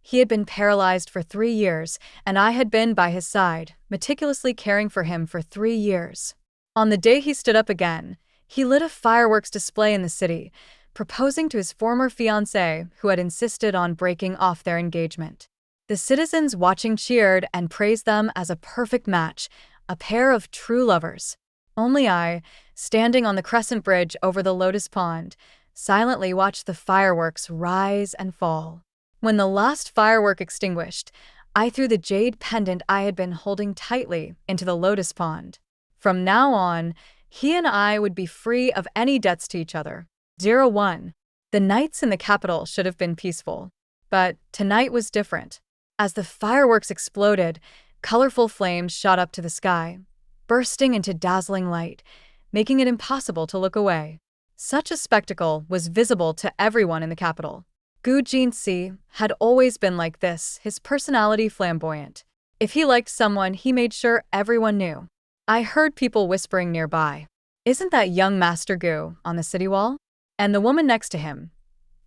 He had been paralyzed for 3 years, and I had been by his side, meticulously caring for him for 3 years. On the day he stood up again, he lit a fireworks display in the city, proposing to his former fiancée who had insisted on breaking off their engagement. The citizens watching cheered and praised them as a perfect match, a pair of true lovers. Only I, standing on the crescent bridge over the lotus pond, silently watched the fireworks rise and fall. When the last firework extinguished, I threw the jade pendant I had been holding tightly into the lotus pond. From now on, he and I would be free of any debts to each other. 01. The nights in the capital should have been peaceful. But tonight was different. As the fireworks exploded, colorful flames shot up to the sky, bursting into dazzling light, making it impossible to look away. Such a spectacle was visible to everyone in the capital. Gu Jinsi had always been like this, his personality flamboyant. If he liked someone, he made sure everyone knew. I heard people whispering nearby, "Isn't that young Master Gu on the city wall?" And the woman next to him,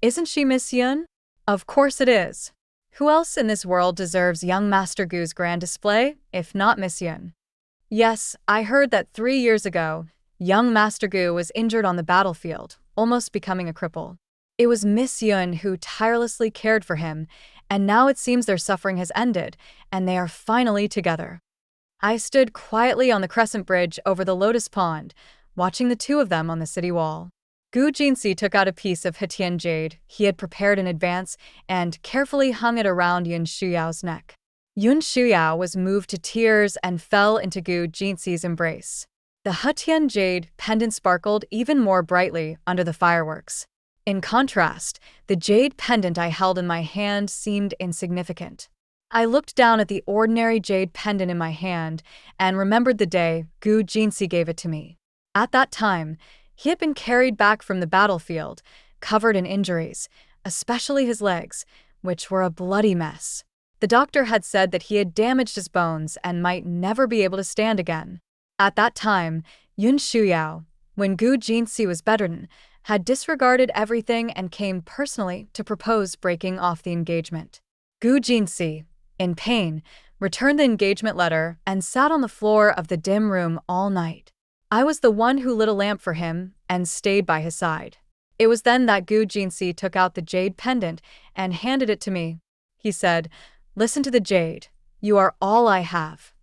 "Isn't she Miss Yun?" Of course it is. Who else in this world deserves young Master Gu's grand display, if not Miss Yun? Yes, I heard that 3 years ago, young Master Gu was injured on the battlefield, almost becoming a cripple. It was Miss Yun who tirelessly cared for him, and now it seems their suffering has ended, and they are finally together. I stood quietly on the crescent bridge over the lotus pond, watching the two of them on the city wall. Gu Jinsi took out a piece of Hetian jade he had prepared in advance and carefully hung it around Yun Shuyao's neck. Yun Shuyao was moved to tears and fell into Gu Jinsi's embrace. The Hetian jade pendant sparkled even more brightly under the fireworks. In contrast, the jade pendant I held in my hand seemed insignificant. I looked down at the ordinary jade pendant in my hand and remembered the day Gu Jinsi gave it to me. At that time, he had been carried back from the battlefield, covered in injuries, especially his legs, which were a bloody mess. The doctor had said that he had damaged his bones and might never be able to stand again. At that time, Yun Shuyao, when Gu Jinsi was bedridden, had disregarded everything and came personally to propose breaking off the engagement. Gu Jinsi, in pain, returned the engagement letter and sat on the floor of the dim room all night. I was the one who lit a lamp for him and stayed by his side. It was then that Gu Jinsi took out the jade pendant and handed it to me. He said, "Listen to the jade. You are all I have."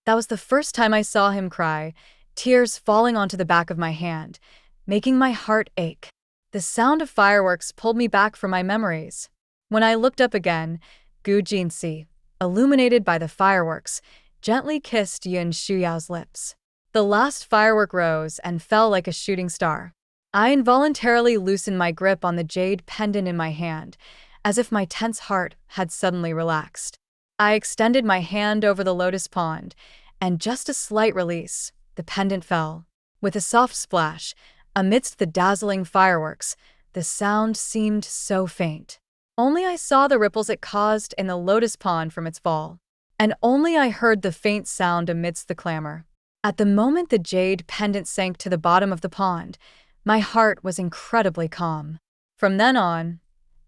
That was the first time I saw him cry, tears falling onto the back of my hand, making my heart ache. The sound of fireworks pulled me back from my memories. When I looked up again, Gu Jinsi, illuminated by the fireworks, gently kissed Yun Shuyao's lips. The last firework rose and fell like a shooting star. I involuntarily loosened my grip on the jade pendant in my hand, as if my tense heart had suddenly relaxed. I extended my hand over the lotus pond, and just a slight release, the pendant fell. With a soft splash, amidst the dazzling fireworks, the sound seemed so faint. Only I saw the ripples it caused in the lotus pond from its fall, and only I heard the faint sound amidst the clamor. At the moment the jade pendant sank to the bottom of the pond, my heart was incredibly calm. From then on,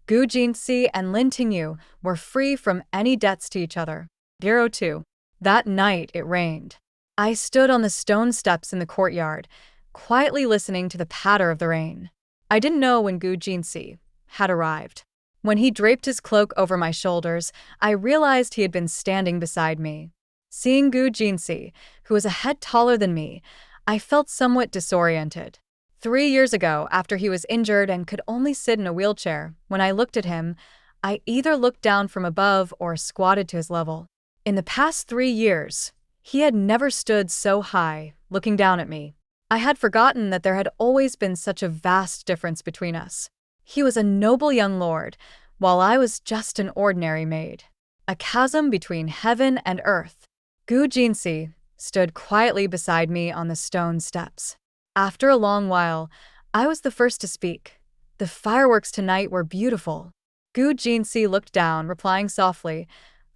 Gu Jinsi and Lin Tingyu were free from any debts to each other. 02. That night it rained. I stood on the stone steps in the courtyard, quietly listening to the patter of the rain. I didn't know when Gu Jinsi had arrived. When he draped his cloak over my shoulders, I realized he had been standing beside me. Seeing Gu Jinsi, who was a head taller than me, I felt somewhat disoriented. 3 years ago, after he was injured and could only sit in a wheelchair, when I looked at him, I either looked down from above or squatted to his level. In the past 3 years, he had never stood so high, looking down at me. I had forgotten that there had always been such a vast difference between us. He was a noble young lord, while I was just an ordinary maid. A chasm between heaven and earth. Gu Jinsi stood quietly beside me on the stone steps. After a long while, I was the first to speak. The fireworks tonight were beautiful. Gu Jinsi looked down, replying softly,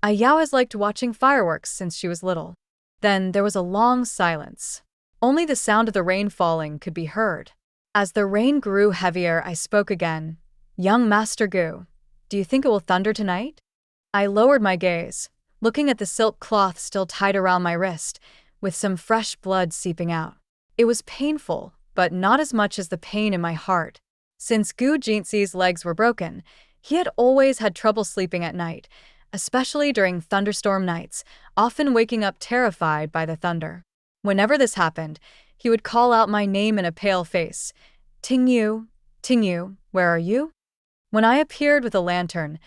"Yao has liked watching fireworks since she was little." Then there was a long silence. Only the sound of the rain falling could be heard. As the rain grew heavier, I spoke again. "Young Master Gu, do you think it will thunder tonight?" I lowered my gaze, looking at the silk cloth still tied around my wrist, with some fresh blood seeping out. It was painful, but not as much as the pain in my heart. Since Gu Jinxi's legs were broken, he had always had trouble sleeping at night, especially during thunderstorm nights, often waking up terrified by the thunder. Whenever this happened, he would call out my name in a pale face. Ting Yu, where are you? When I appeared with a lantern,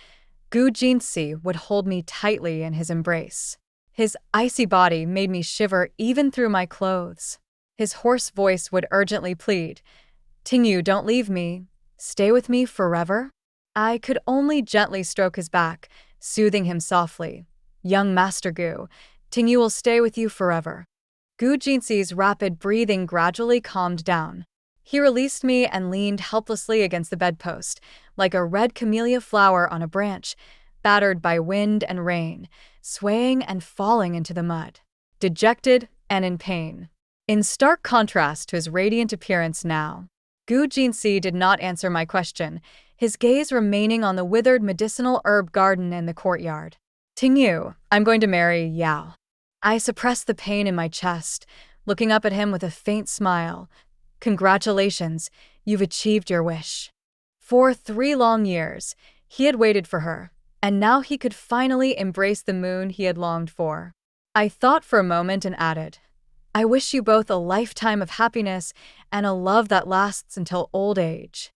Gu Jinxi would hold me tightly in his embrace. His icy body made me shiver even through my clothes. His hoarse voice would urgently plead, Ting Yu, don't leave me. Stay with me forever? I could only gently stroke his back, soothing him softly. Young Master Gu, Ting Yu will stay with you forever. Gu Jinxi's rapid breathing gradually calmed down. He released me and leaned helplessly against the bedpost, like a red camellia flower on a branch, battered by wind and rain, swaying and falling into the mud, dejected and in pain. In stark contrast to his radiant appearance now, Gu Jinxi did not answer my question, his gaze remaining on the withered medicinal herb garden in the courtyard. Ting Yu, I'm going to marry Yao. I suppressed the pain in my chest, looking up at him with a faint smile. Congratulations, you've achieved your wish. For 3 long years, he had waited for her, and now he could finally embrace the moon he had longed for. I thought for a moment and added, I wish you both a lifetime of happiness and a love that lasts until old age.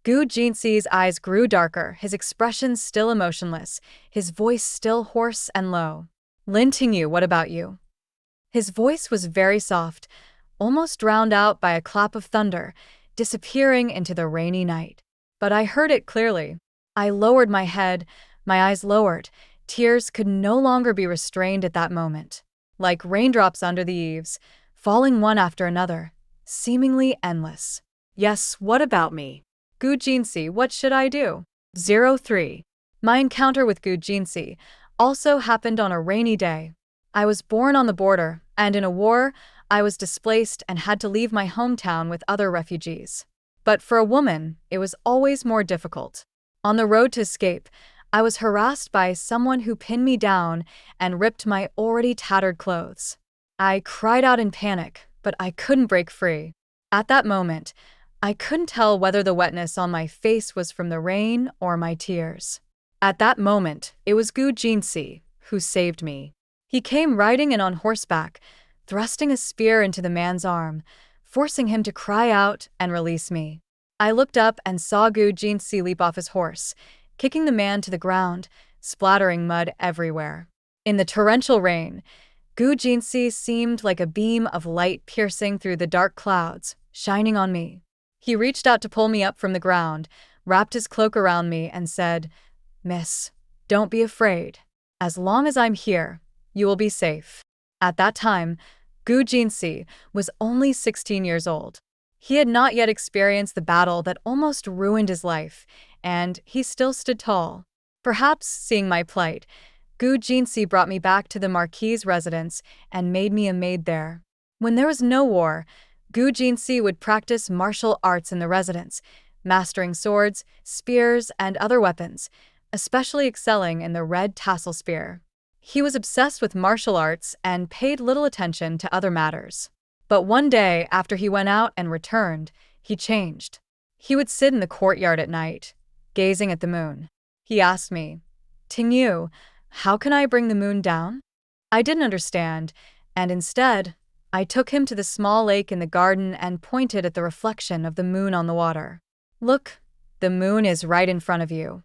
Gu Jinxi's eyes grew darker, his expression still emotionless, his voice still hoarse and low. Lin Tingyu, what about you? His voice was very soft, almost drowned out by a clap of thunder, disappearing into the rainy night. But I heard it clearly. I lowered my head, my eyes lowered. Tears could no longer be restrained at that moment. Like raindrops under the eaves, falling one after another, seemingly endless. Yes, what about me? Gu Jinxi, what should I do? 03. My encounter with Gu Jinxi also happened on a rainy day. I was born on the border, and in a war, I was displaced and had to leave my hometown with other refugees. But for a woman, it was always more difficult. On the road to escape, I was harassed by someone who pinned me down and ripped my already tattered clothes. I cried out in panic, but I couldn't break free. At that moment, I couldn't tell whether the wetness on my face was from the rain or my tears. At that moment, it was Gu Jinxi who saved me. He came riding in on horseback, thrusting a spear into the man's arm, forcing him to cry out and release me. I looked up and saw Gu Jinxi leap off his horse, kicking the man to the ground, splattering mud everywhere. In the torrential rain, Gu Jinxi seemed like a beam of light piercing through the dark clouds, shining on me. He reached out to pull me up from the ground, wrapped his cloak around me, and said, Miss, don't be afraid. As long as I'm here, you will be safe. At that time, Gu Jinxi was only 16 years old. He had not yet experienced the battle that almost ruined his life, and he still stood tall. Perhaps seeing my plight, Gu Jinxi brought me back to the Marquis's residence and made me a maid there. When there was no war, Gu Jinxi would practice martial arts in the residence, mastering swords, spears, and other weapons, especially excelling in the red tassel spear. He was obsessed with martial arts and paid little attention to other matters. But one day, after he went out and returned, he changed. He would sit in the courtyard at night, gazing at the moon. He asked me, Ting Yu, how can I bring the moon down? I didn't understand, and instead, I took him to the small lake in the garden and pointed at the reflection of the moon on the water. Look, the moon is right in front of you.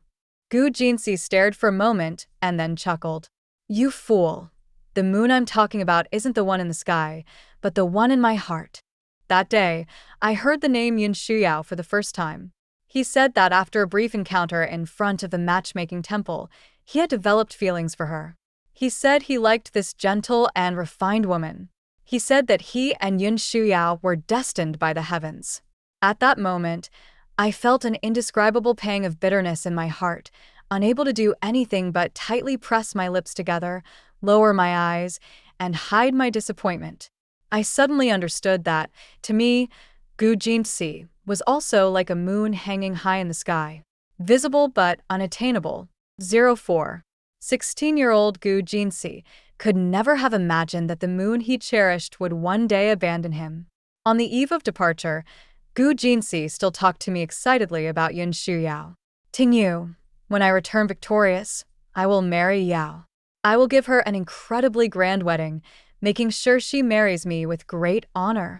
Gu Jinxi stared for a moment and then chuckled. You fool. The moon I'm talking about isn't the one in the sky, but the one in my heart. That day, I heard the name Yun Shuyao for the first time. He said that after a brief encounter in front of the matchmaking temple, he had developed feelings for her. He said he liked this gentle and refined woman. He said that he and Yun Shuyao were destined by the heavens. At that moment, I felt an indescribable pang of bitterness in my heart, unable to do anything but tightly press my lips together, lower my eyes, and hide my disappointment. I suddenly understood that, to me, Gu Jinxi was also like a moon hanging high in the sky, visible but unattainable. 04. 16-year-old Gu Jinsi could never have imagined that the moon he cherished would one day abandon him. On the eve of departure, Gu Jinsi still talked to me excitedly about Yun Shuyao. Ting Yu, when I return victorious, I will marry Yao. I will give her an incredibly grand wedding, making sure she marries me with great honor.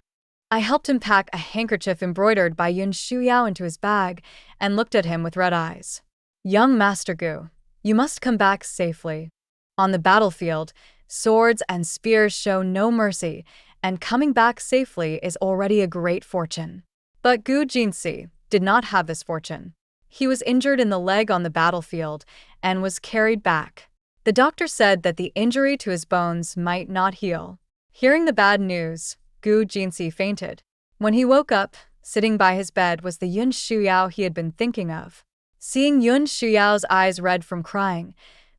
I helped him pack a handkerchief embroidered by Yun Shuyao into his bag and looked at him with red eyes. Young Master Gu, you must come back safely. On the battlefield, swords and spears show no mercy, and coming back safely is already a great fortune. But Gu Jinsi did not have this fortune. He was injured in the leg on the battlefield and was carried back. The doctor said that the injury to his bones might not heal. Hearing the bad news, Gu Jinsi fainted. When he woke up, sitting by his bed was the Yun Shuyao he had been thinking of. Seeing Yun Shuyao's eyes red from crying,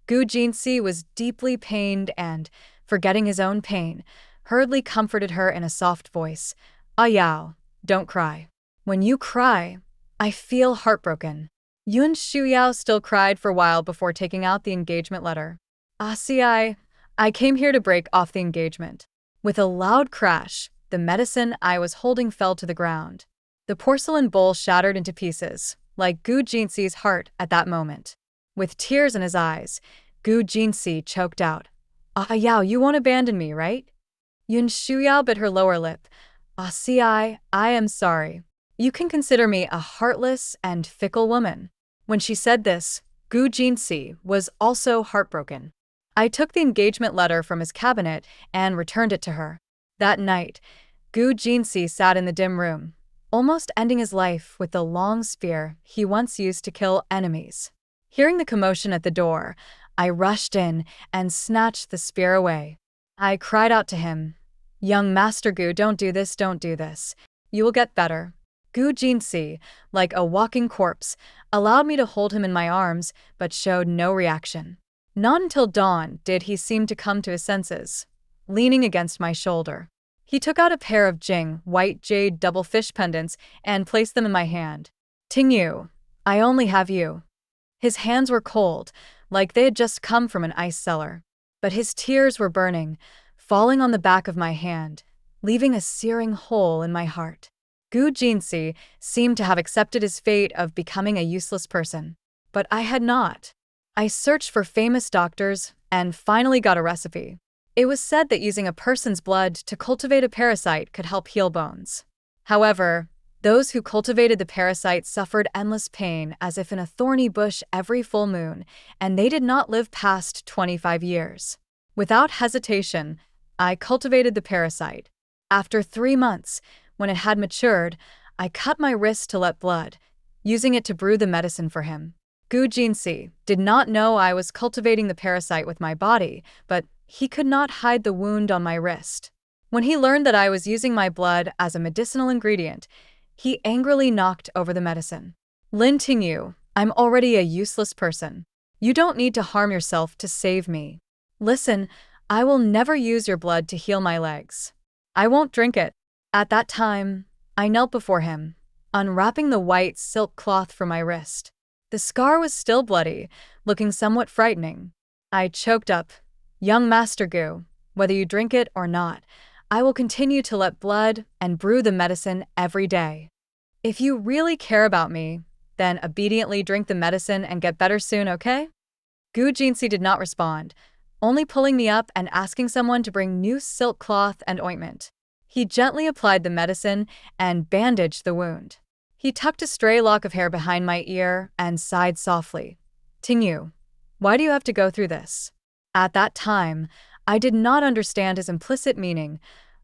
Gu Jinsi was deeply pained and, forgetting his own pain, hurriedly comforted her in a soft voice. Ah Yao, don't cry. When you cry, I feel heartbroken. Yun Shuyao still cried for a while before taking out the engagement letter. Ah see, I came here to break off the engagement. With a loud crash, the medicine I was holding fell to the ground. The porcelain bowl shattered into pieces, like Gu Jinsi's heart at that moment. With tears in his eyes, Gu Jinsi choked out, Ah Yao, you won't abandon me, right? Yun Shuyao bit her lower lip. Ah see, I am sorry. You can consider me a heartless and fickle woman. When she said this, Gu Jinsi was also heartbroken. I took the engagement letter from his cabinet and returned it to her. That night, Gu Jinsi sat in the dim room, almost ending his life with the long spear he once used to kill enemies. Hearing the commotion at the door, I rushed in and snatched the spear away. I cried out to him, Young Master Gu, don't do this, don't do this. You will get better. Gu Jinsi, like a walking corpse, allowed me to hold him in my arms, but showed no reaction. Not until dawn did he seem to come to his senses. Leaning against my shoulder, he took out a pair of Jing white jade double fish pendants and placed them in my hand. Ting Yu, I only have you. His hands were cold, like they had just come from an ice cellar. But his tears were burning, falling on the back of my hand, leaving a searing hole in my heart. Gu Jinsi seemed to have accepted his fate of becoming a useless person. But I had not. I searched for famous doctors and finally got a recipe. It was said that using a person's blood to cultivate a parasite could help heal bones. However, those who cultivated the parasite suffered endless pain as if in a thorny bush every full moon, and they did not live past 25 years. Without hesitation, I cultivated the parasite. After 3 months, when it had matured, I cut my wrist to let blood, using it to brew the medicine for him. Gu Jinsi did not know I was cultivating the parasite with my body, but he could not hide the wound on my wrist. When he learned that I was using my blood as a medicinal ingredient, he angrily knocked over the medicine. Lin Tingyu, I'm already a useless person. You don't need to harm yourself to save me. Listen, I will never use your blood to heal my legs. I won't drink it. At that time, I knelt before him, unwrapping the white silk cloth from my wrist. The scar was still bloody, looking somewhat frightening. I choked up, Young Master Gu, whether you drink it or not, I will continue to let blood and brew the medicine every day. If you really care about me, then obediently drink the medicine and get better soon, okay? Gu Jinsi did not respond, only pulling me up and asking someone to bring new silk cloth and ointment. He gently applied the medicine and bandaged the wound. He tucked a stray lock of hair behind my ear and sighed softly. Tingyu, why do you have to go through this? At that time, I did not understand his implicit meaning,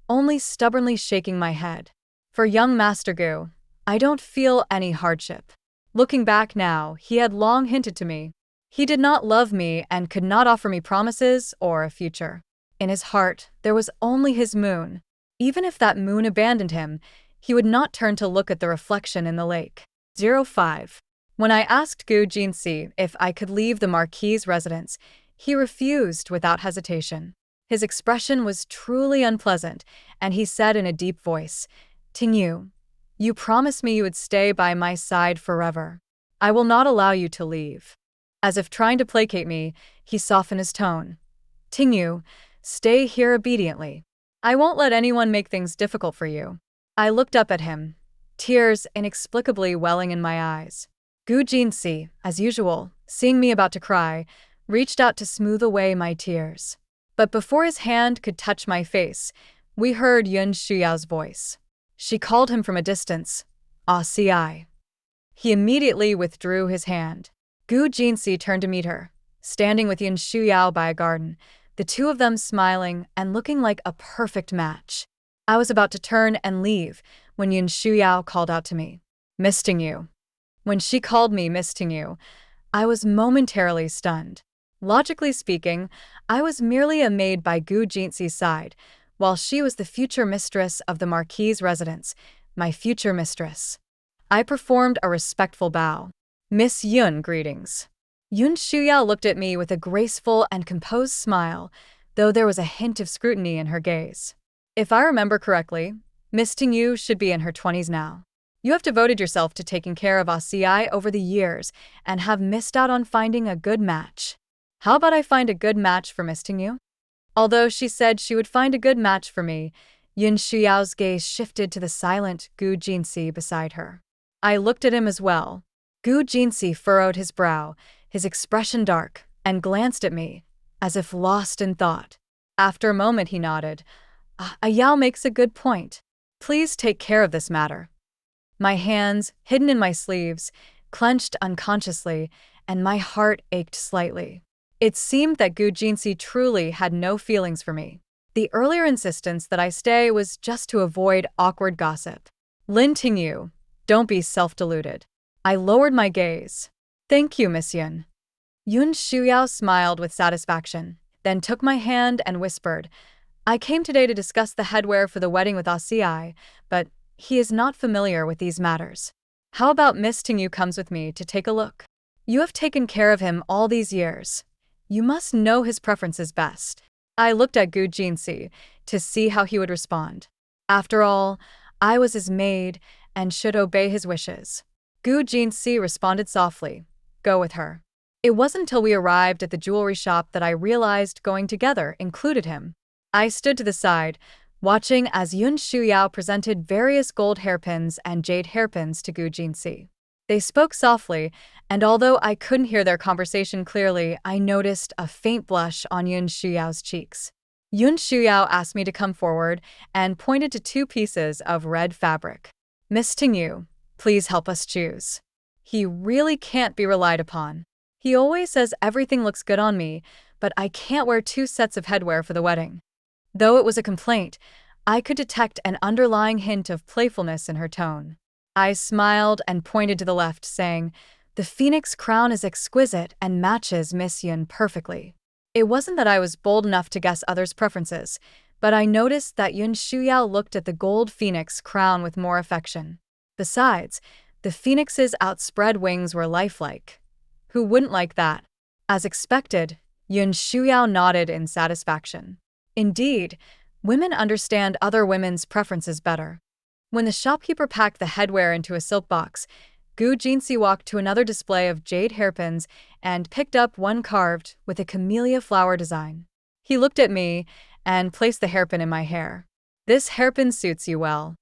only stubbornly shaking my head. For young Master Gu, I don't feel any hardship. Looking back now, he had long hinted to me. He did not love me and could not offer me promises or a future. In his heart, there was only his moon. Even if that moon abandoned him, he would not turn to look at the reflection in the lake. 05. When I asked Gu Jinsi if I could leave the Marquis's residence, he refused without hesitation. His expression was truly unpleasant, and he said in a deep voice, Tingyu, you promised me you would stay by my side forever. I will not allow you to leave. As if trying to placate me, he softened his tone. Tingyu, stay here obediently. I won't let anyone make things difficult for you. I looked up at him, tears inexplicably welling in my eyes. Gu Jinsi, as usual, seeing me about to cry, reached out to smooth away my tears. But before his hand could touch my face, we heard Yun Shuyao's voice. She called him from a distance, "Ah ci." He immediately withdrew his hand. Gu Jinsi turned to meet her, standing with Yun Shuyao by a garden, the two of them smiling and looking like a perfect match. I was about to turn and leave when Yun Shuyao called out to me, "Miss Tingyu." When she called me Miss Tingyu, I was momentarily stunned. Logically speaking, I was merely a maid by Gu Jinsi's side, while she was the future mistress of the Marquis's residence, my future mistress. I performed a respectful bow. "Miss Yun, greetings." Yun Shuyao looked at me with a graceful and composed smile, though there was a hint of scrutiny in her gaze. If I remember correctly, Miss Tingyu should be in her 20s now. You have devoted yourself to taking care of ACI over the years and have missed out on finding a good match. How about I find a good match for Miss Tingyu? Although she said she would find a good match for me, Yun Shuyao's gaze shifted to the silent Gu Jinsi beside her. I looked at him as well. Gu Jinsi furrowed his brow, his expression dark, and glanced at me, as if lost in thought. After a moment he nodded. Yao makes a good point. Please take care of this matter." My hands, hidden in my sleeves, clenched unconsciously, and my heart ached slightly. It seemed that Gu Jinsi truly had no feelings for me. The earlier insistence that I stay was just to avoid awkward gossip. "Lin Tingyu, don't be self-deluded." I lowered my gaze. "Thank you, Miss Yun." Yun Shuyao smiled with satisfaction, then took my hand and whispered, "I came today to discuss the headwear for the wedding with ACI, but he is not familiar with these matters. How about Miss Tingyu comes with me to take a look? You have taken care of him all these years. You must know his preferences best." I looked at Gu Jinsi to see how he would respond. After all, I was his maid and should obey his wishes. Gu Jinsi responded softly, "Go with her." It wasn't until we arrived at the jewelry shop that I realized going together included him. I stood to the side, watching as Yun Shuyao presented various gold hairpins and jade hairpins to Gu Jinsi. They spoke softly, and although I couldn't hear their conversation clearly, I noticed a faint blush on Yun Shuyao's cheeks. Yun Shuyao asked me to come forward and pointed to two pieces of red fabric. "Miss Tingyu, please help us choose." He really can't be relied upon. He always says everything looks good on me, but I can't wear two sets of headwear for the wedding. Though it was a complaint, I could detect an underlying hint of playfulness in her tone. I smiled and pointed to the left, saying, "The phoenix crown is exquisite and matches Miss Yun perfectly." It wasn't that I was bold enough to guess others' preferences, but I noticed that Yun Shuyao looked at the gold phoenix crown with more affection. Besides, the phoenix's outspread wings were lifelike. Who wouldn't like that? As expected, Yun Shuyao nodded in satisfaction. Indeed, women understand other women's preferences better. When the shopkeeper packed the headwear into a silk box, Gu Jinsi walked to another display of jade hairpins and picked up one carved with a camellia flower design. He looked at me and placed the hairpin in my hair. "This hairpin suits you well."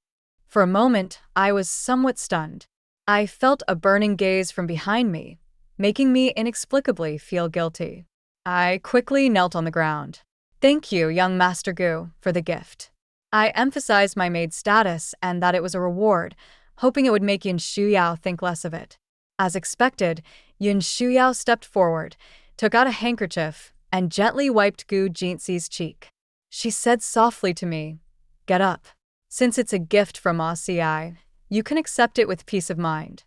For a moment, I was somewhat stunned. I felt a burning gaze from behind me, making me inexplicably feel guilty. I quickly knelt on the ground. "Thank you, young Master Gu, for the gift." I emphasized my maid status and that it was a reward, hoping it would make Yun Shuyao think less of it. As expected, Yun Shuyao stepped forward, took out a handkerchief, and gently wiped Gu Jinsi's cheek. She said softly to me, "Get up. Since it's a gift from ACI, you can accept it with peace of mind."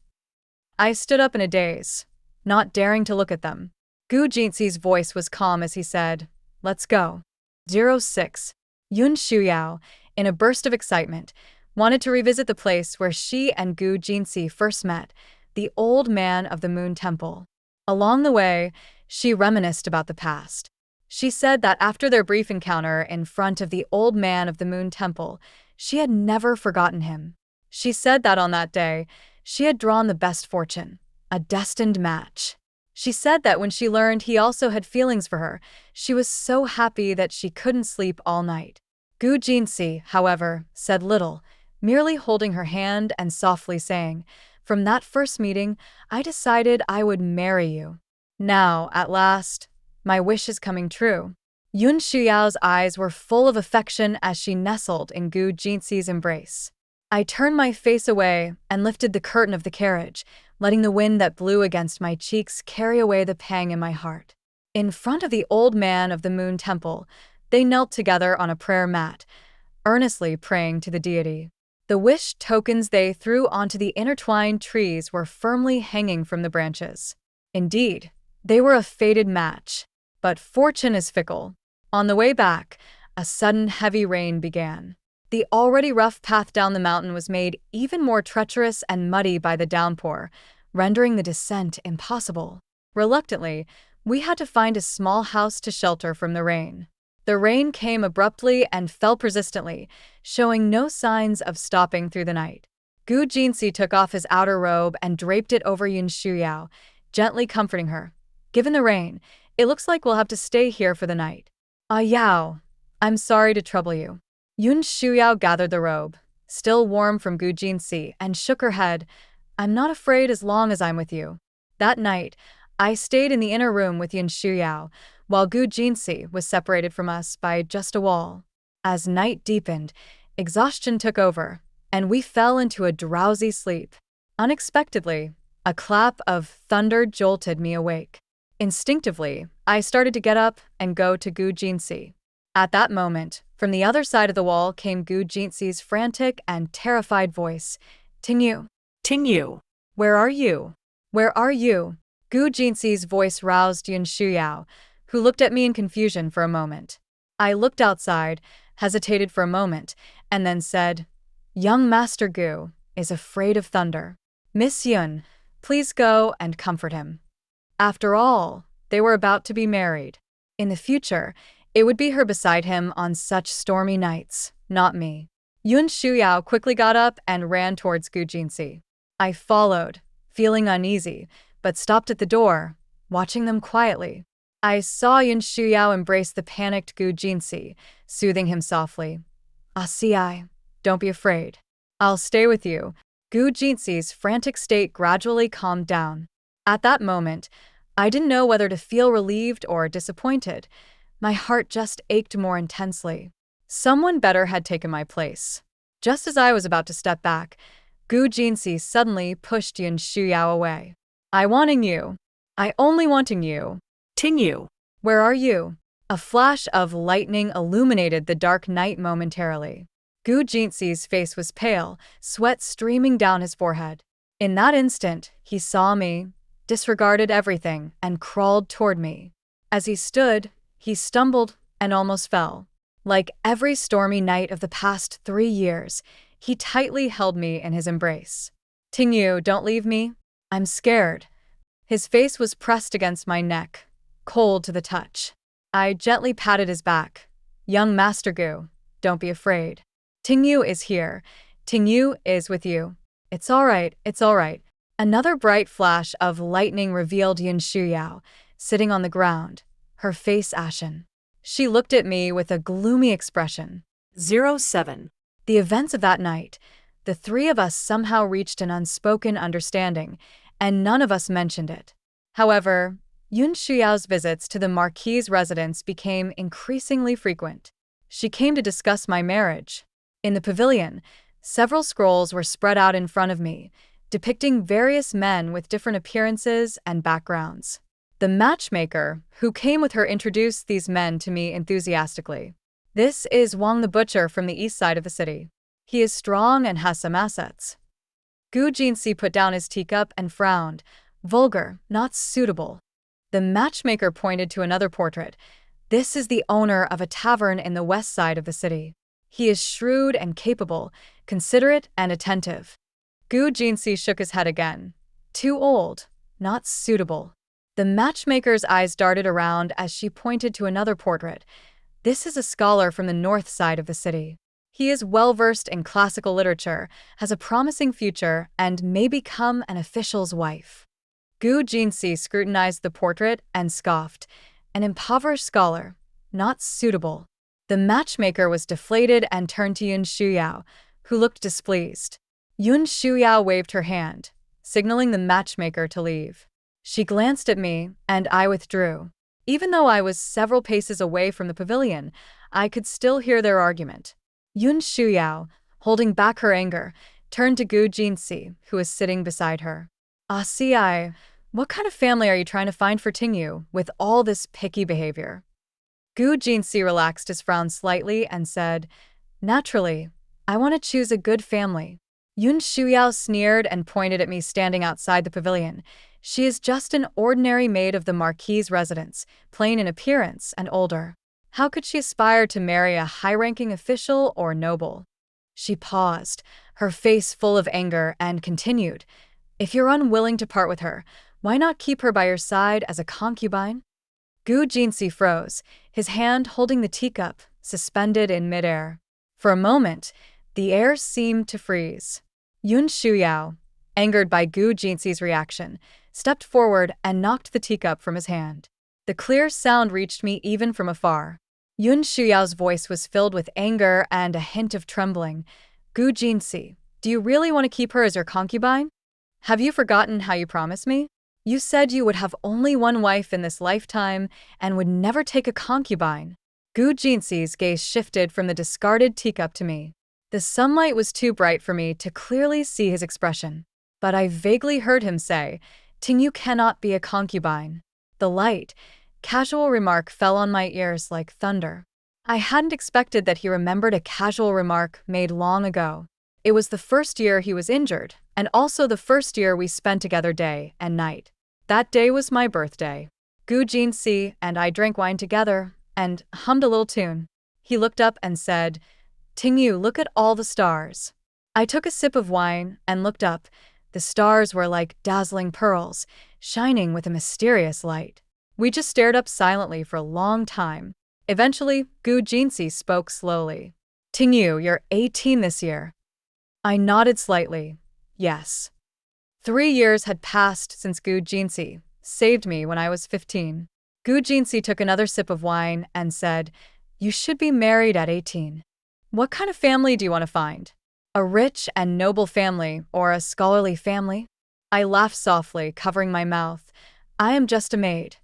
I stood up in a daze, not daring to look at them. Gu Jinsi's voice was calm as he said, "Let's go." 06. Yun Shuyao, in a burst of excitement, wanted to revisit the place where she and Gu Jinsi first met, the old man of the Moon Temple. Along the way, she reminisced about the past. She said that after their brief encounter in front of the old man of the Moon Temple, she had never forgotten him. She said that on that day, she had drawn the best fortune, a destined match. She said that when she learned he also had feelings for her, she was so happy that she couldn't sleep all night. Gu Jinsi, however, said little, merely holding her hand and softly saying, "From that first meeting, I decided I would marry you. Now, at last, my wish is coming true." Yun Shuyao's eyes were full of affection as she nestled in Gu Jinsi's embrace. I turned my face away and lifted the curtain of the carriage, letting the wind that blew against my cheeks carry away the pang in my heart. In front of the old man of the moon temple, they knelt together on a prayer mat, earnestly praying to the deity. The wish tokens they threw onto the intertwined trees were firmly hanging from the branches. Indeed, they were a fated match. But fortune is fickle. On the way back, a sudden heavy rain began. The already rough path down the mountain was made even more treacherous and muddy by the downpour, rendering the descent impossible. Reluctantly, we had to find a small house to shelter from the rain. The rain came abruptly and fell persistently, showing no signs of stopping through the night. Gu Jinsi took off his outer robe and draped it over Yun Shuyao, gently comforting her. "Given the rain, it looks like we'll have to stay here for the night." "Ah Yao, I'm sorry to trouble you." Yun Shuyao gathered the robe, still warm from Gu Jinsi, and shook her head. "I'm not afraid as long as I'm with you." That night, I stayed in the inner room with Yun Shuyao, while Gu Jinsi was separated from us by just a wall. As night deepened, exhaustion took over, and we fell into a drowsy sleep. Unexpectedly, a clap of thunder jolted me awake. Instinctively, I started to get up and go to Gu Jinsi. At that moment, from the other side of the wall came Gu Jinsi's frantic and terrified voice. "Tingyu. Tingyu. Where are you? Where are you?" Gu Jinsi's voice roused Yun Shuyao, who looked at me in confusion for a moment. I looked outside, hesitated for a moment, and then said, "Young Master Gu is afraid of thunder. Miss Yun, please go and comfort him." After all, they were about to be married. In the future, it would be her beside him on such stormy nights, not me. Yun Shuyao quickly got up and ran towards Gu Jinsi. I followed, feeling uneasy, but stopped at the door, watching them quietly. I saw Yun Shuyao embrace the panicked Gu Jinsi, soothing him softly. "I, don't be afraid. I'll stay with you." Gu Jinsi's frantic state gradually calmed down. At that moment, I didn't know whether to feel relieved or disappointed. My heart just ached more intensely. Someone better had taken my place. Just as I was about to step back, Gu Jinsi suddenly pushed Yun Shuyao away. "I wanting you. I only wanting you. Tingyu. Where are you?" A flash of lightning illuminated the dark night momentarily. Gu Jinsi's face was pale, sweat streaming down his forehead. In that instant, he saw me, disregarded everything, and crawled toward me. As he stood, he stumbled and almost fell. Like every stormy night of the past 3 years, he tightly held me in his embrace. "Tingyu, don't leave me. I'm scared." His face was pressed against my neck, cold to the touch. I gently patted his back. "Young Master Gu, don't be afraid. Tingyu is here. Tingyu is with you. It's all right, it's all right." Another bright flash of lightning revealed Yun Shuyao, sitting on the ground, her face ashen. She looked at me with a gloomy expression. 07. The events of that night, the 3 of us somehow reached an unspoken understanding, and none of us mentioned it. However, Yun Shuyao's visits to the Marquis's residence became increasingly frequent. She came to discuss my marriage. In the pavilion, several scrolls were spread out in front of me, depicting various men with different appearances and backgrounds. The matchmaker, who came with her, introduced these men to me enthusiastically. "This is Wang the butcher from the east side of the city. He is strong and has some assets." Gu Jinsi put down his teacup and frowned. "Vulgar, not suitable." The matchmaker pointed to another portrait. "This is the owner of a tavern in the west side of the city. He is shrewd and capable, considerate and attentive." Gu Jinsi shook his head again. "Too old, not suitable." The matchmaker's eyes darted around as she pointed to another portrait. "This is a scholar from the north side of the city. He is well-versed in classical literature, has a promising future, and may become an official's wife." Gu Jinsi scrutinized the portrait and scoffed. An impoverished scholar. Not suitable. The matchmaker was deflated and turned to Yun Shuyao, who looked displeased. Yun Shuyao waved her hand, signaling the matchmaker to leave. She glanced at me, and I withdrew. Even though I was several paces away from the pavilion, I could still hear their argument. Yun Shuyao, holding back her anger, turned to Gu Jinsi, who was sitting beside her. What kind of family are you trying to find for Tingyu with all this picky behavior? Gu Jinsi relaxed his frown slightly and said, Naturally, I want to choose a good family. Yun Shuyao sneered and pointed at me standing outside the pavilion. She is just an ordinary maid of the Marquis's residence, plain in appearance and older. How could she aspire to marry a high-ranking official or noble? She paused, her face full of anger, and continued, If you're unwilling to part with her, why not keep her by your side as a concubine? Gu Jinsi froze, his hand holding the teacup, suspended in midair. For a moment, the air seemed to freeze. Yun Shuyao, angered by Gu Jinsi's reaction, stepped forward and knocked the teacup from his hand. The clear sound reached me even from afar. Yun Shuyao's voice was filled with anger and a hint of trembling. Gu Jinsi, do you really want to keep her as your concubine? Have you forgotten how you promised me? You said you would have only one wife in this lifetime and would never take a concubine. Gu Jinsi's gaze shifted from the discarded teacup to me. The sunlight was too bright for me to clearly see his expression, but I vaguely heard him say, Tingyu cannot be a concubine. The light, casual remark fell on my ears like thunder. I hadn't expected that he remembered a casual remark made long ago. It was the first year he was injured, and also the first year we spent together day and night. That day was my birthday. Gu Jinsi and I drank wine together and hummed a little tune. He looked up and said, Tingyu, look at all the stars. I took a sip of wine and looked up. The stars were like dazzling pearls, shining with a mysterious light. We just stared up silently for a long time. Eventually, Gu Jinsi spoke slowly. Tingyu, you're 18 this year. I nodded slightly. Yes. 3 years had passed since Gu Jinsi saved me when I was 15. Gu Jinsi took another sip of wine and said, You should be married at 18. What kind of family do you want to find? A rich and noble family or a scholarly family? I laughed softly, covering my mouth. I am just a maid.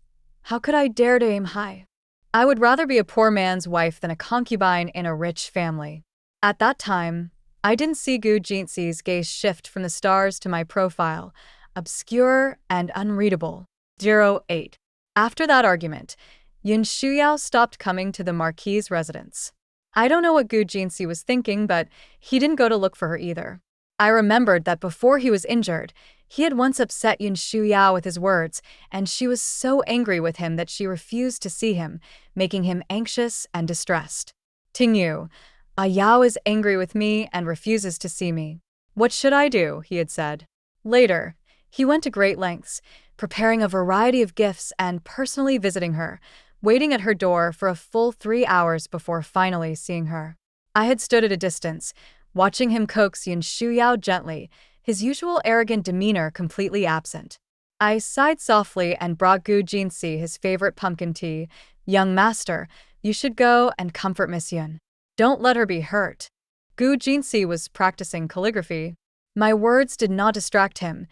How could I dare to aim high? I would rather be a poor man's wife than a concubine in a rich family. At that time, I didn't see Gu Jinsi's gaze shift from the stars to my profile, obscure and unreadable. 08. After that argument, Yun Shuyao stopped coming to the Marquis's residence. I don't know what Gu Jinsi was thinking, but he didn't go to look for her either. I remembered that before he was injured, he had once upset Yun Shuyao with his words, and she was so angry with him that she refused to see him, making him anxious and distressed. Tingyu, Yao is angry with me and refuses to see me. What should I do? He had said. Later, he went to great lengths, preparing a variety of gifts and personally visiting her, waiting at her door for a full 3 hours before finally seeing her. I had stood at a distance, watching him coax Yun Shuyao gently, his usual arrogant demeanor completely absent. I sighed softly and brought Gu Jinsi his favorite pumpkin tea. Young master, you should go and comfort Miss Yun. Don't let her be hurt. Gu Jinsi was practicing calligraphy. My words did not distract him.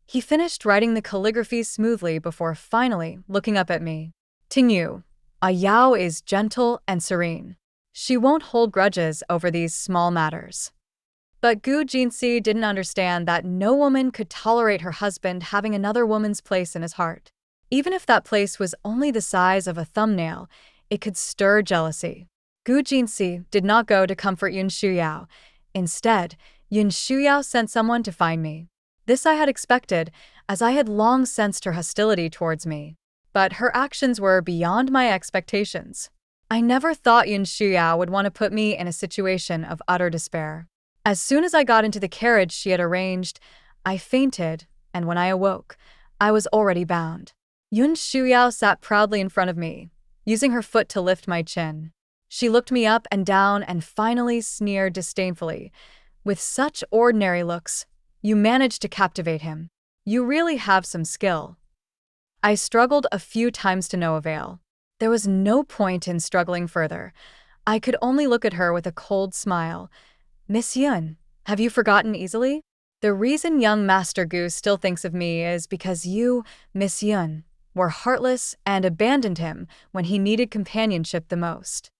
He finished writing the calligraphy smoothly before finally looking up at me. Tingyu, Yao is gentle and serene. She won't hold grudges over these small matters. But Gu Jinsi didn't understand that no woman could tolerate her husband having another woman's place in his heart. Even if that place was only the size of a thumbnail, it could stir jealousy. Gu Jinsi did not go to comfort Yun Shuyao. Instead, Yun Shuyao sent someone to find me. This I had expected, as I had long sensed her hostility towards me. But her actions were beyond my expectations. I never thought Yun Shuyao would want to put me in a situation of utter despair. As soon as I got into the carriage she had arranged, I fainted, and when I awoke, I was already bound. Yun Shuyao sat proudly in front of me, using her foot to lift my chin. She looked me up and down and finally sneered disdainfully. With such ordinary looks, you managed to captivate him. You really have some skill. I struggled a few times to no avail. There was no point in struggling further. I could only look at her with a cold smile. Miss Yun, have you forgotten easily? The reason young Master Gu still thinks of me is because you, Miss Yun, were heartless and abandoned him when he needed companionship the most.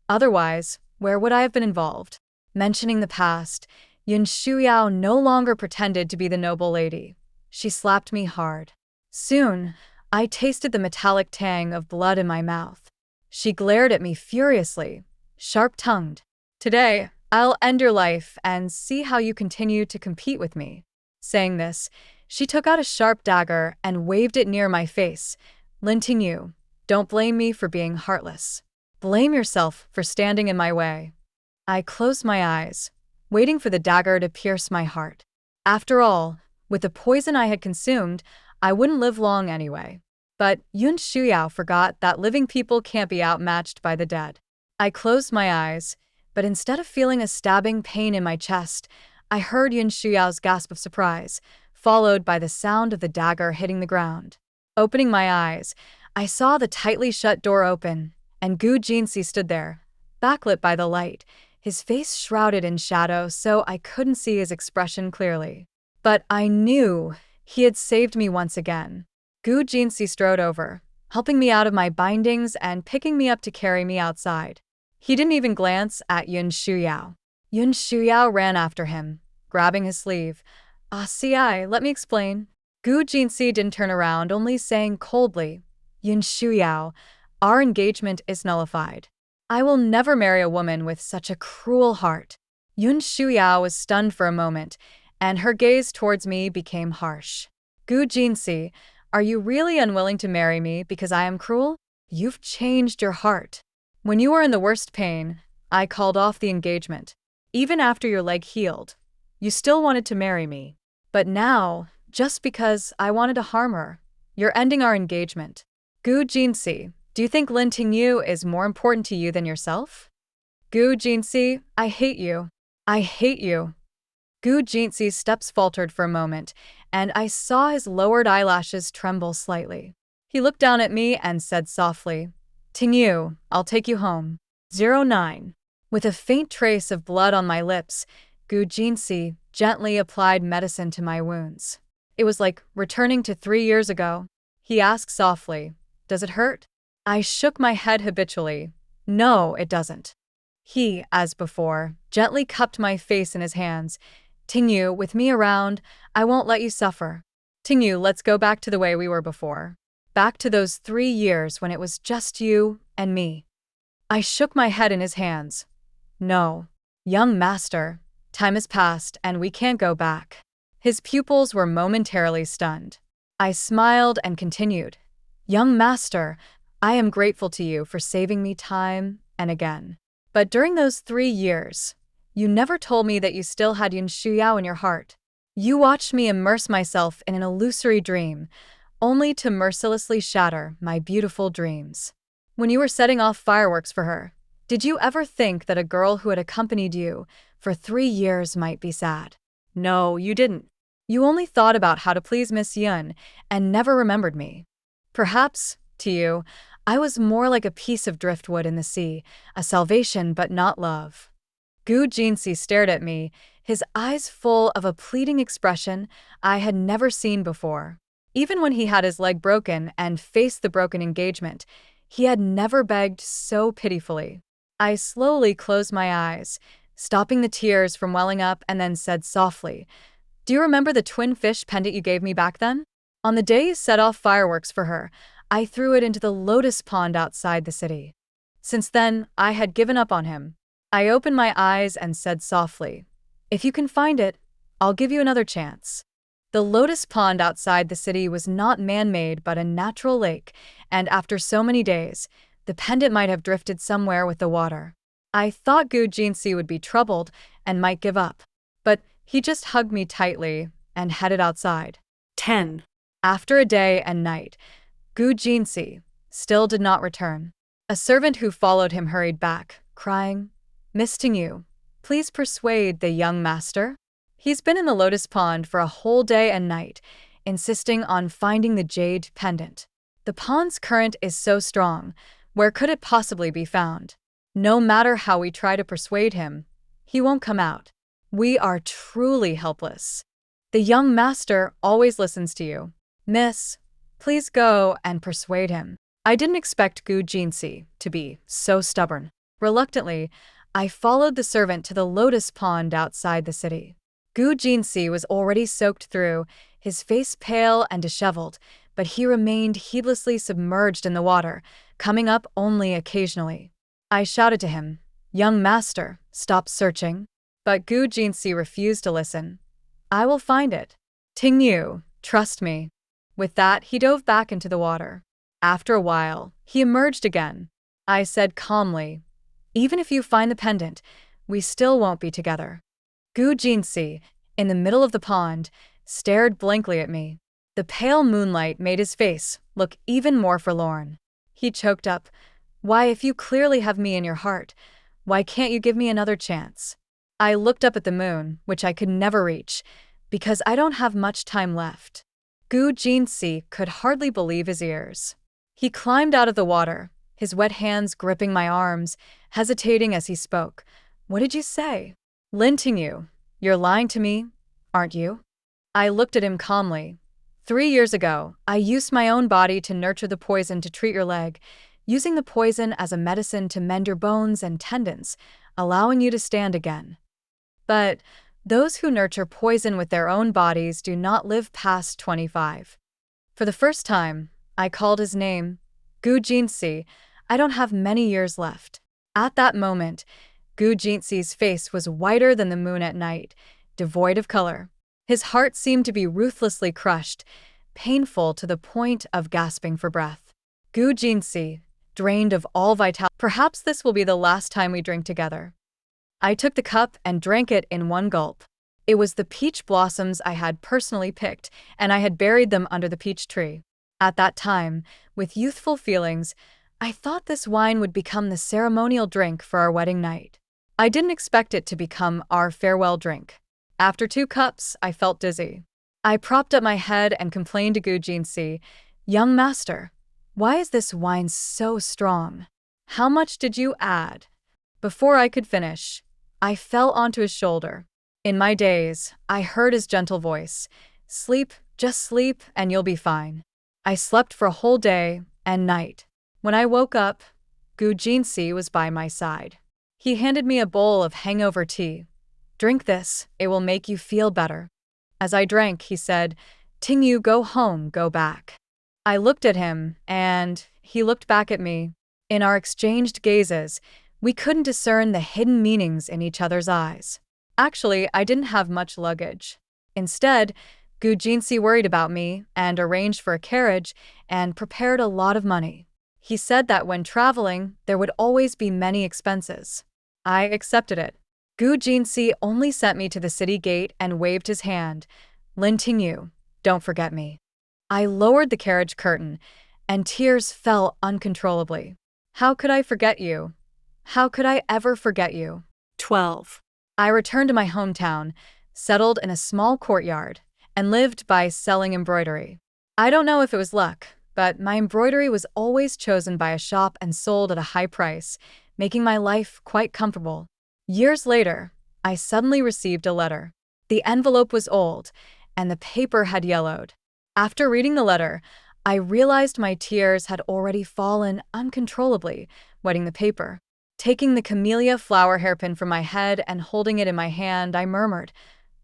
Otherwise, where would I have been involved? Mentioning the past, Yun Shuyao no longer pretended to be the noble lady. She slapped me hard. Soon, I tasted the metallic tang of blood in my mouth. She glared at me furiously, sharp-tongued. Today, I'll end your life and see how you continue to compete with me. Saying this, she took out a sharp dagger and waved it near my face. Lin Tingyu, don't blame me for being heartless. Blame yourself for standing in my way. I closed my eyes, waiting for the dagger to pierce my heart. After all, with the poison I had consumed, I wouldn't live long anyway. But Yun Shuyao forgot that living people can't be outmatched by the dead. I closed my eyes, but instead of feeling a stabbing pain in my chest, I heard Yun Shuyao's gasp of surprise, followed by the sound of the dagger hitting the ground. Opening my eyes, I saw the tightly shut door open, and Gu Jinsi stood there, backlit by the light, his face shrouded in shadow so I couldn't see his expression clearly. But I knew he had saved me once again. Gu Jinsi strode over, helping me out of my bindings and picking me up to carry me outside. He didn't even glance at Yun Shuyao. Yun Shuyao ran after him, grabbing his sleeve. CI, let me explain. Gu Jinsi didn't turn around, only saying coldly, Yun Shuyao, our engagement is nullified. I will never marry a woman with such a cruel heart. Yun Shuyao was stunned for a moment, and her gaze towards me became harsh. Gu Jinsi, are you really unwilling to marry me because I am cruel? You've changed your heart. When you were in the worst pain, I called off the engagement. Even after your leg healed, you still wanted to marry me. But now, just because I wanted to harm her, you're ending our engagement. Gu Jinsi, do you think Lin Tingyu is more important to you than yourself? Gu Jinsi, I hate you. I hate you. Gu Jinsi's steps faltered for a moment, and I saw his lowered eyelashes tremble slightly. He looked down at me and said softly, Tingyu, I'll take you home. 09. With a faint trace of blood on my lips, Gu Jinsi gently applied medicine to my wounds. It was like returning to 3 years ago. He asked softly, does it hurt? I shook my head habitually. No, it doesn't. He, as before, gently cupped my face in his hands. Tingyu, with me around, I won't let you suffer. Tingyu, let's go back to the way we were before. Back to those 3 years when it was just you and me. I shook my head in his hands. No. Young master, time has passed and we can't go back. His pupils were momentarily stunned. I smiled and continued. Young master, I am grateful to you for saving me time and again. But during those 3 years, you never told me that you still had Yun Shuyao in your heart. You watched me immerse myself in an illusory dream, only to mercilessly shatter my beautiful dreams. When you were setting off fireworks for her, did you ever think that a girl who had accompanied you for 3 years might be sad? No, you didn't. You only thought about how to please Miss Yun and never remembered me. Perhaps, to you, I was more like a piece of driftwood in the sea, a salvation but not love. Gu Jinsi stared at me, his eyes full of a pleading expression I had never seen before. Even when he had his leg broken and faced the broken engagement, he had never begged so pitifully. I slowly closed my eyes, stopping the tears from welling up, and then said softly, do you remember the twin fish pendant you gave me back then? On the day you set off fireworks for her, I threw it into the lotus pond outside the city. Since then, I had given up on him. I opened my eyes and said softly, if you can find it, I'll give you another chance. The lotus pond outside the city was not man-made but a natural lake, and after so many days, the pendant might have drifted somewhere with the water. I thought Gu Jinsi would be troubled and might give up, but he just hugged me tightly and headed outside. 10. After a day and night, Gu Jinsi still did not return. A servant who followed him hurried back, crying, Miss Tingyu, please persuade the young master. He's been in the lotus pond for a whole day and night. insisting on finding the jade pendant. The pond's current is so strong, where could it possibly be found? No matter how we try to persuade him, he won't come out. We are truly helpless. The young master always listens to you. Miss, please go and persuade him. I didn't expect Gu Jinsi to be so stubborn. Reluctantly, I followed the servant to the lotus pond outside the city. Gu Jinsi was already soaked through, his face pale and disheveled, but he remained heedlessly submerged in the water, coming up only occasionally. I shouted to him, "Young master, stop searching." But Gu Jinsi refused to listen. "I will find it. Ting Yu, trust me." With that, he dove back into the water. After a while, he emerged again. I said calmly, "Even if you find the pendant, we still won't be together." Gu Jinsi, in the middle of the pond, stared blankly at me. The pale moonlight made his face look even more forlorn. He choked up, "Why, if you clearly have me in your heart, why can't you give me another chance?" I looked up at the moon, which I could never reach, because I don't have much time left. Gu Jinsi could hardly believe his ears. He climbed out of the water, his wet hands gripping my arms, hesitating as he spoke. "What did you say?" "Lin Tingyu, you're lying to me, aren't you?" I looked at him calmly. 3 years ago, I used my own body to nurture the poison to treat your leg, using the poison as a medicine to mend your bones and tendons, allowing you to stand again. But those who nurture poison with their own bodies do not live past 25. For the first time, I called his name, Gu Jinsi. I don't have many years left. At that moment, Gu Jinsi's face was whiter than the moon at night, devoid of color. His heart seemed to be ruthlessly crushed, painful to the point of gasping for breath. Gu Jinsi, drained of all vitality. "Perhaps this will be the last time we drink together." I took the cup and drank it in one gulp. It was the peach blossoms I had personally picked, and I had buried them under the peach tree. At that time, with youthful feelings, I thought this wine would become the ceremonial drink for our wedding night. I didn't expect it to become our farewell drink. After 2 cups, I felt dizzy. I propped up my head and complained to Gu Jinsi, "Young master, why is this wine so strong? How much did you add?" Before I could finish, I fell onto his shoulder. In my daze, I heard his gentle voice, "Sleep, just sleep, and you'll be fine." I slept for a whole day and night. When I woke up, Gu Jinsi was by my side. He handed me a bowl of hangover tea. "Drink this, it will make you feel better." As I drank, he said, "Ting Yu, go home, go back." I looked at him, and he looked back at me. In our exchanged gazes, we couldn't discern the hidden meanings in each other's eyes. Actually, I didn't have much luggage. Instead, Gu Jinsi worried about me and arranged for a carriage and prepared a lot of money. He said that when traveling, there would always be many expenses. I accepted it. Gu Jinsi only sent me to the city gate and waved his hand. "Lin Tingyu, don't forget me." I lowered the carriage curtain, and tears fell uncontrollably. How could I forget you? How could I ever forget you? 12. I returned to my hometown, settled in a small courtyard, and lived by selling embroidery. I don't know if it was luck, but my embroidery was always chosen by a shop and sold at a high price, making my life quite comfortable. Years later, I suddenly received a letter. The envelope was old, and the paper had yellowed. After reading the letter, I realized my tears had already fallen uncontrollably, wetting the paper. Taking the camellia flower hairpin from my head and holding it in my hand, I murmured,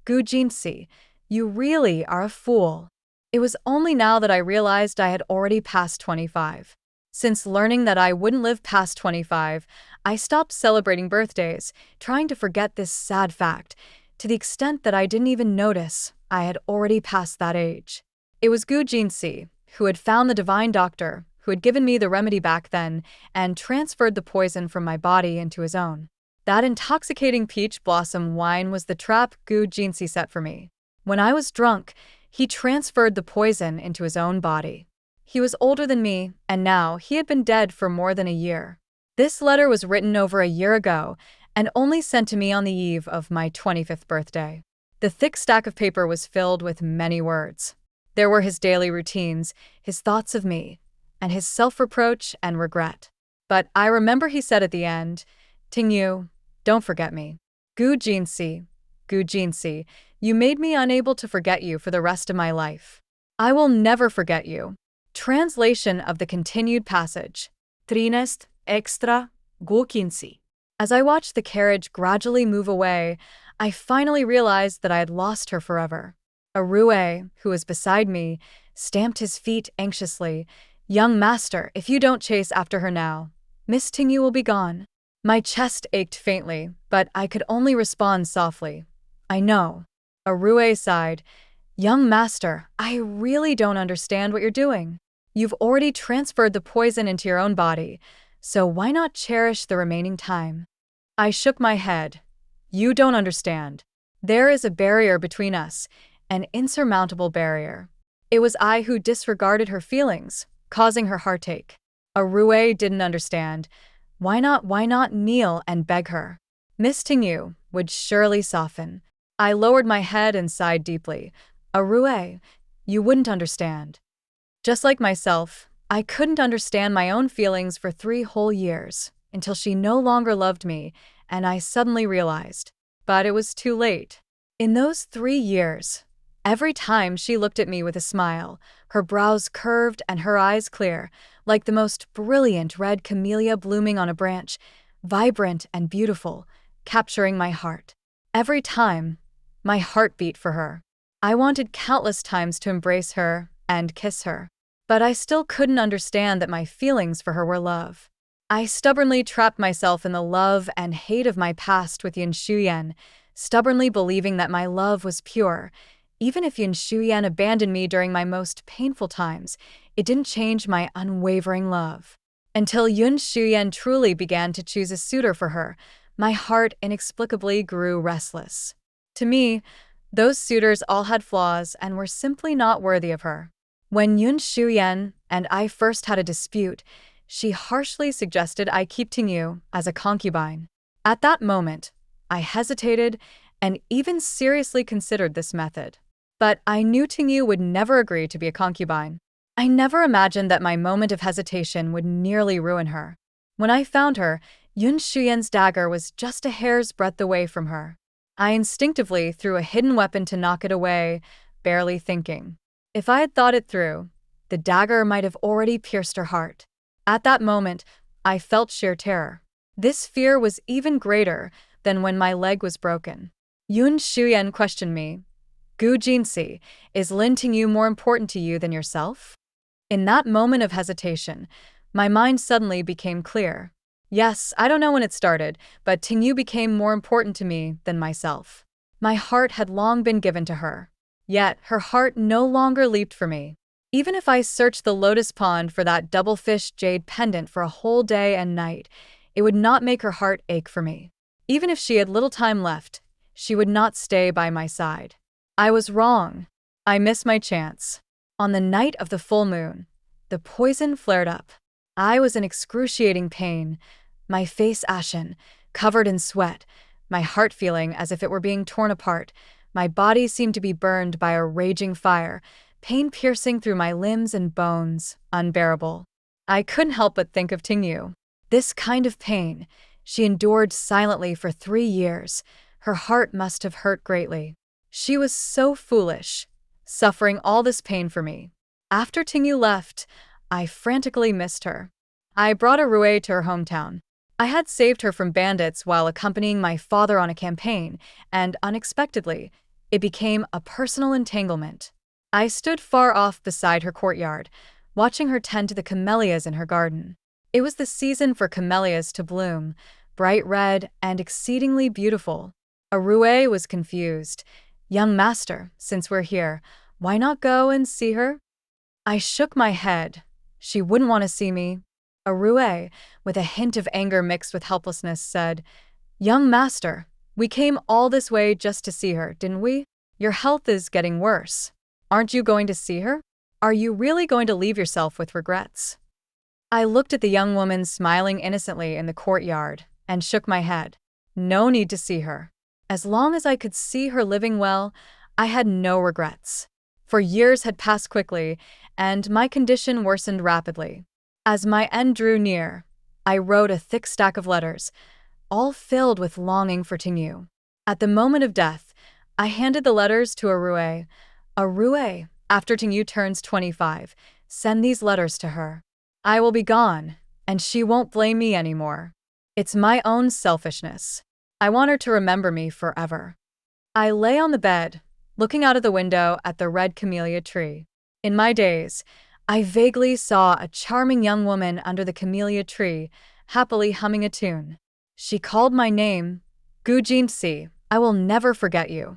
"Gu Jinsi, you really are a fool." It was only now that I realized I had already passed 25. Since learning that I wouldn't live past 25, I stopped celebrating birthdays, trying to forget this sad fact, to the extent that I didn't even notice I had already passed that age. It was Gu Jinsi, who had found the divine doctor, who had given me the remedy back then and transferred the poison from my body into his own. That intoxicating peach blossom wine was the trap Gu Jinsi set for me. When I was drunk, he transferred the poison into his own body. He was older than me, and now he had been dead for more than a year. This letter was written over a year ago and only sent to me on the eve of my 25th birthday. The thick stack of paper was filled with many words. There were his daily routines, his thoughts of me, and his self-reproach and regret. But I remember he said at the end, "Tingyu, don't forget me. Gu Jinsi, Gu Jinsi, you made me unable to forget you for the rest of my life. I will never forget you." Translation of the continued passage. Trinest extra Gu Jinsi. As I watched the carriage gradually move away, I finally realized that I had lost her forever. Arue, who was beside me, stamped his feet anxiously. "Young master, if you don't chase after her now, Miss Tingyu will be gone." My chest ached faintly, but I could only respond softly, "I know." Arue sighed. "Young master, I really don't understand what you're doing. You've already transferred the poison into your own body, so why not cherish the remaining time?" I shook my head. "You don't understand. There is a barrier between us, an insurmountable barrier. It was I who disregarded her feelings, causing her heartache." Arue didn't understand. Why not kneel and beg her? Miss Tingyu would surely soften. I lowered my head and sighed deeply. "Arue, you wouldn't understand." Just like myself, I couldn't understand my own feelings for 3 whole years, until she no longer loved me, and I suddenly realized. But it was too late. In those 3 years, every time she looked at me with a smile, her brows curved and her eyes clear, like the most brilliant red camellia blooming on a branch, vibrant and beautiful, capturing my heart. Every time, my heart beat for her. I wanted countless times to embrace her and kiss her. But I still couldn't understand that my feelings for her were love. I stubbornly trapped myself in the love and hate of my past with Yun Shuyan, stubbornly believing that my love was pure. Even if Yun Shuyan abandoned me during my most painful times, it didn't change my unwavering love. Until Yun Shuyan truly began to choose a suitor for her, my heart inexplicably grew restless. To me, those suitors all had flaws and were simply not worthy of her. When Yun Shuyan and I first had a dispute, she harshly suggested I keep Tingyu as a concubine. At that moment, I hesitated and even seriously considered this method. But I knew Tingyu would never agree to be a concubine. I never imagined that my moment of hesitation would nearly ruin her. When I found her, Yun Shuyan's dagger was just a hair's breadth away from her. I instinctively threw a hidden weapon to knock it away, barely thinking. If I had thought it through, the dagger might have already pierced her heart. At that moment, I felt sheer terror. This fear was even greater than when my leg was broken. Yun Shuyan questioned me. "Gu Jinsi, is Lin Tingyu more important to you than yourself?" In that moment of hesitation, my mind suddenly became clear. Yes, I don't know when it started, but Tingyu became more important to me than myself. My heart had long been given to her. Yet her heart no longer leaped for me. Even if I searched the lotus pond for that double-fished jade pendant for a whole day and night, it would not make her heart ache for me. Even if she had little time left, she would not stay by my side. I was wrong. I missed my chance. On the night of the full moon, the poison flared up. I was in excruciating pain, my face ashen, covered in sweat, my heart feeling as if it were being torn apart. My body seemed to be burned by a raging fire, pain piercing through my limbs and bones, unbearable. I couldn't help but think of Tingyu. This kind of pain, she endured silently for 3 years. Her heart must have hurt greatly. She was so foolish, suffering all this pain for me. After Tingyu left, I frantically missed her. I brought Arue to her hometown. I had saved her from bandits while accompanying my father on a campaign, and unexpectedly, it became a personal entanglement. I stood far off beside her courtyard, watching her tend to the camellias in her garden. It was the season for camellias to bloom, bright red and exceedingly beautiful. Arue was confused. "Young master, since we're here, why not go and see her?" I shook my head. She wouldn't want to see me. Arue, with a hint of anger mixed with helplessness, said, "Young master, we came all this way just to see her, didn't we? Your health is getting worse. Aren't you going to see her? Are you really going to leave yourself with regrets?" I looked at the young woman smiling innocently in the courtyard and shook my head. No need to see her. As long as I could see her living well, I had no regrets. For years had passed quickly, and my condition worsened rapidly. As my end drew near, I wrote a thick stack of letters, all filled with longing for Tingyu. At the moment of death, I handed the letters to Arue. Arue, after Tingyu turns 25, send these letters to her. I will be gone, and she won't blame me anymore. It's my own selfishness. I want her to remember me forever. I lay on the bed, looking out of the window at the red camellia tree. In my days, I vaguely saw a charming young woman under the camellia tree, happily humming a tune. She called my name, Gu Jinsi. I will never forget you.